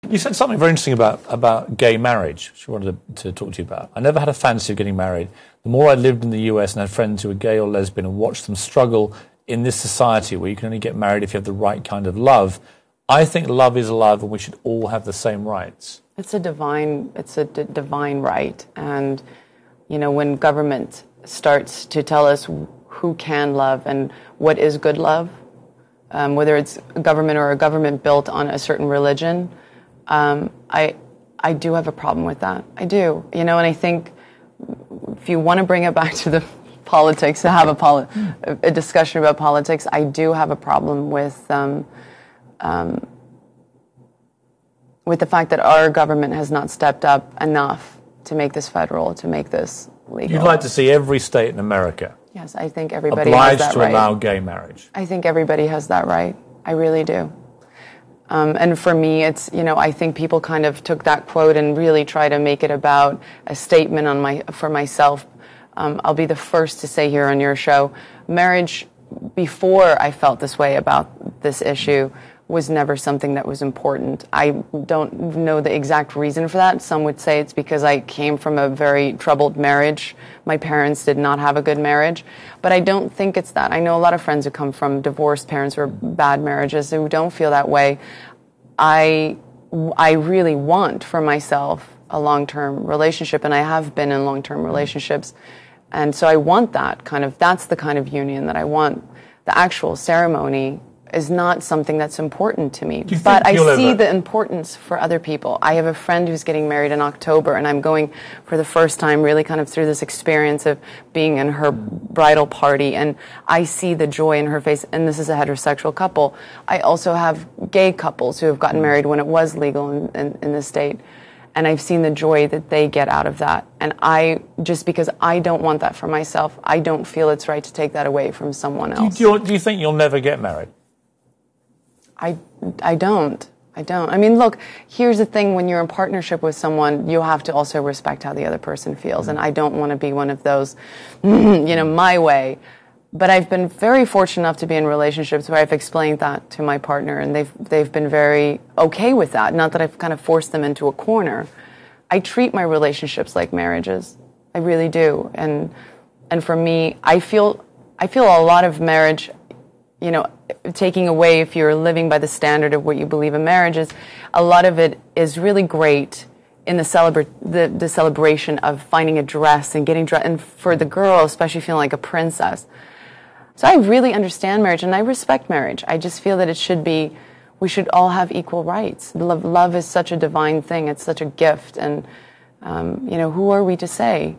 You said something very interesting about gay marriage, which I wanted to talk to you about. I never had a fantasy of getting married. The more I lived in the US and had friends who were gay or lesbian and watched them struggle in this society where you can only get married if you have the right kind of love, I think love is love and we should all have the same rights. It's a divine right. And, you know, when government starts to tell us who can love and what is good love, whether it's a government or a government built on a certain religion, I do have a problem with that. I do. You know, and I think if you want to bring it back to the politics, to have a discussion about politics, I do have a problem with the fact that our government has not stepped up enough to make this federal, to make this legal. You'd like to see every state in America Yes, I think everybody has that right. Obliged to allow gay marriage. I think everybody has that right. I really do. And for me, it's, you know, I think people kind of took that quote and really try to make it about a statement for myself. I'll be the first to say here on your show, marriage, before I felt this way about this issue, was never something that was important. I don't know the exact reason for that. Some would say it's because I came from a very troubled marriage. My parents did not have a good marriage. But I don't think it's that. I know a lot of friends who come from divorced parents or bad marriages who don't feel that way. I really want for myself a long-term relationship, and I have been in long-term relationships. And so I want that kind of, that's the kind of union that I want. The actual ceremony is not something that's important to me. But I see the importance for other people. I have a friend who's getting married in October, and I'm going for the first time really kind of through this experience of being in her bridal party, and I see the joy in her face, and this is a heterosexual couple. I also have gay couples who have gotten married when it was legal in the state, and I've seen the joy that they get out of that. And just because I don't want that for myself, I don't feel it's right to take that away from someone else. Do you think you'll never get married? I don't. I mean, look, here's the thing. When you're in partnership with someone, you have to also respect how the other person feels. And I don't want to be one of those, you know, my way. But I've been very fortunate enough to be in relationships where I've explained that to my partner, and they've been very okay with that. Not that I've kind of forced them into a corner. I treat my relationships like marriages. I really do. And for me, I feel a lot of marriage, you know, taking away if you're living by the standard of what you believe in marriage is, a lot of it is really great in the celebration of finding a dress and getting dressed, and for the girl, especially feeling like a princess. So I really understand marriage and I respect marriage. I just feel that we should all have equal rights. Love is such a divine thing. It's such a gift. And, you know, who are we to say?